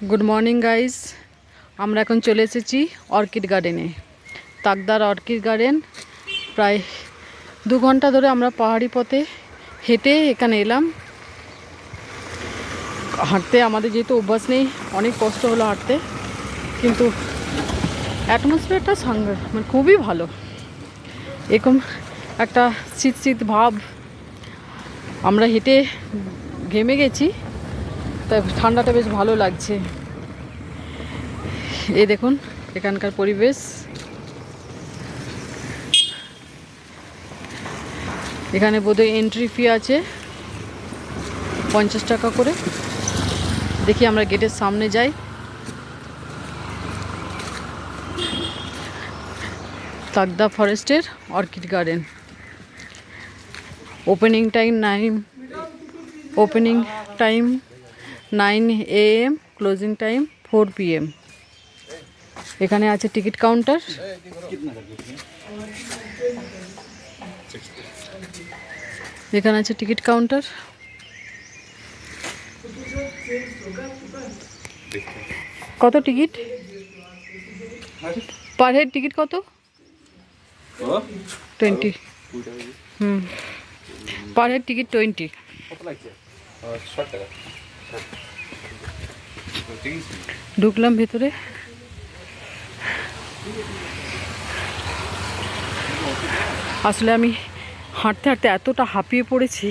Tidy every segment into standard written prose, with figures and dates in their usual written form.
Good morning guys আমরা এখন চলে এসেছি অর্কিড গার্ডেনে। তাকদার অর্কিড গার্ডেন। প্রায় 2 ঘন্টা ধরে আমরা পাহাড়ি পথে হেঁটে এখানে এলাম। হাঁটতে আমাদের যেহেতু অভ্যাস নেই, অনেক কষ্ট হলো হাঁটতে, কিন্তু অ্যাটমসফিয়ারটা মানে খুবই ভালো। এরকম একটা শীত শীত ভাব, আমরা হেঁটে ঘেমে গেছি, তাই ঠান্ডাটা বেশ ভালো লাগছে। এই দেখুন এখানকার পরিবেশ। এখানে বোধহয় এন্ট্রি ফি আছে 50 টাকা করে। দেখি আমরা গেটের সামনে যাই। তাকদা ফরেস্টের orchid garden. Opening time 9 AM, closing time 4 PM। এখানে আছে টিকিট কাউন্টার। এখানে আছে টিকিট কাউন্টার। কত টিকিট? পার হেড টিকিট কত? 20। Per head ticket 20। ঢুকলাম ভেতরে। আসলে আমি হাঁটতে হাঁটতে এতটা হাঁপিয়ে পড়েছি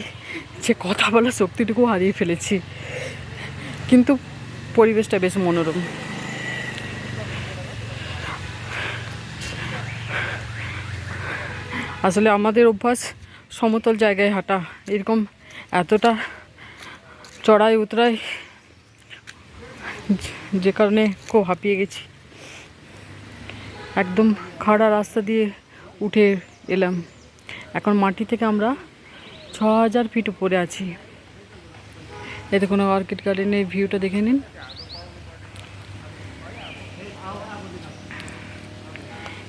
যে কথা বলার শক্তিটুকু হারিয়ে ফেলেছি, কিন্তু পরিবেশটা বেশ মনোরম। আসলে আমাদের অভ্যাস সমতল জায়গায় হাঁটা, এরকম এতটা চড়াই উতরাই, যে কারণে খুব হাঁপিয়ে গেছি। একদম খাড়া রাস্তা দিয়ে উঠে এলাম। এখন মাটি থেকে আমরা 6000 ফিট উপরে আছি। এই দেখুন অর্কিড গার্ডেনের ভিউটা দেখে নিন।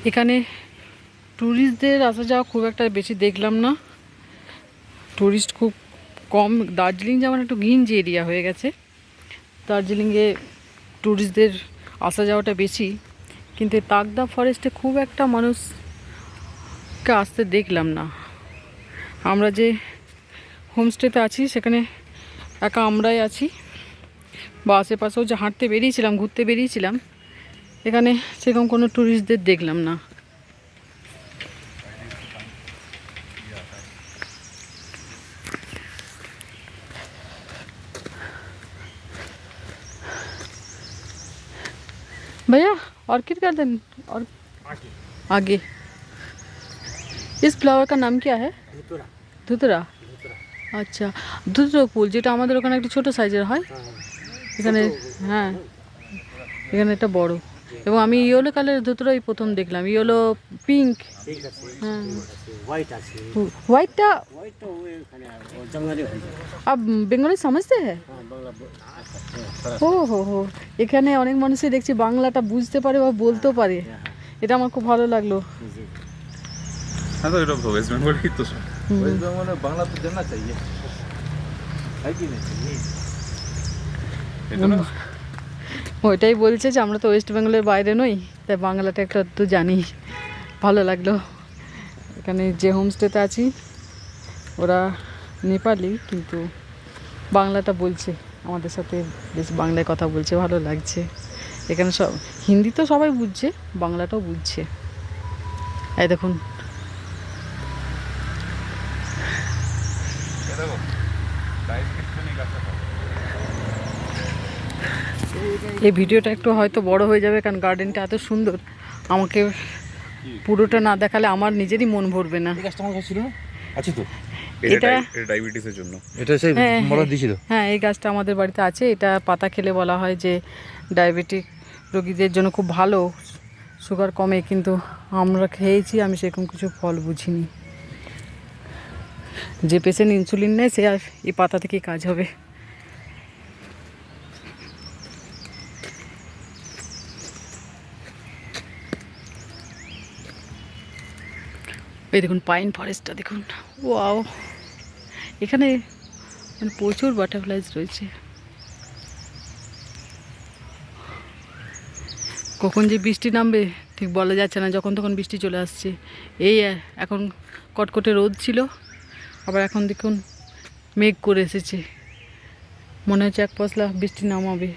এখানে ট্যুরিস্টদের আসা যাওয়া খুব একটা বেশি দেখলাম না, ট্যুরিস্ট খুব কম। দার্জিলিং যেমন একটু ঘিঞ্জি এরিয়া হয়ে গেছে, দার্জিলিংয়ে ট্যুরিস্টদের আসা যাওয়াটা বেশি, কিন্তু তাকদা ফরেস্টে খুব একটা মানুষকে আসতে দেখলাম না। আমরা যে হোমস্টেতে আছি সেখানে একা আমরাই আছি, বা আশেপাশেও যে হাঁটতে বেরিয়েছিলাম, ঘুরতে বেরিয়েছিলাম, এখানে সেরকম কোনো ট্যুরিস্টদের দেখলাম না। भैया ऑर्किड गार्डन और आगे इस फ्लावर का नाम क्या है? ধুতরা। আচ্ছা, ধুতরা ফুল, যেটা আমাদের ওখানে একটা ছোট সাইজের হয়। এখানে হ্যাঁ, এখানে একটা বড়, এবং আমি ইয়েলো কালারের ধুতরাই প্রথম দেখলাম। ইয়েলো, পিঙ্ক, হ্যাঁ, হোয়াইটটা আপ বেঙ্গলি समझते हैं? हो এখানে অনেক মানুষই দেখছি বাংলাটা বুঝতে পারে বা বলতেও পারে, এটা আমার খুব ভালো লাগলো। हाँ तो वेस्ट बंगाल ही तो वेस्ट बंगाल में बांग्ला तो जानना चाहिए, है कि नहीं? ওইটাই বলছে যে আমরা তো ওয়েস্ট বেঙ্গলের বাইরে নই, তাই বাংলাটা একটু জানি। ভালো লাগলো। এখানে যে হোমস্টেতে আছি ওরা নেপালি, কিন্তু বাংলাটা বলছে আমাদের সাথে, বেশ বাংলায় কথা বলছে, ভালো লাগছে। এখানে সব হিন্দি তো সবাই বুঝছে, বাংলাটাও বুঝছে। এই দেখুন, এই ভিডিওটা একটু হয়তো বড় হয়ে যাবে, কারণ গার্ডেনটা এত সুন্দর, আমাকে পুরোটা না দেখালে আমার নিজেরই মন ভরবে না। আছে তো, এটা ডায়াবেটিসের জন্য, এটা সেই বলা দিছিল। হ্যাঁ, এই গাছটা আমাদের বাড়িতে আছে। এটা পাতা খেলে বলা হয় যে ডায়াবেটিক রোগীদের জন্য খুব ভালো, সুগার কমে, কিন্তু আমরা খেয়েছি, আমি সেরকম কিছু ফল বুঝিনি। যে পেশেন্ট ইনসুলিন নেয় সে আর এই পাতা থেকেই কাজ হবে। এই দেখুন পাইন ফরেস্টটা দেখুন, ওয়াও! এখানে মানে প্রচুর বাটারফ্লাইজ রয়েছে। কখন যে বৃষ্টি নামবে ঠিক বলা যাচ্ছে না, যখন তখন বৃষ্টি চলে আসছে। এই এখন কটকটে রোদ ছিল, আবার এখন দেখুন মেঘ করে এসেছে, মনে হচ্ছে এক পশলা বৃষ্টি নামাবে।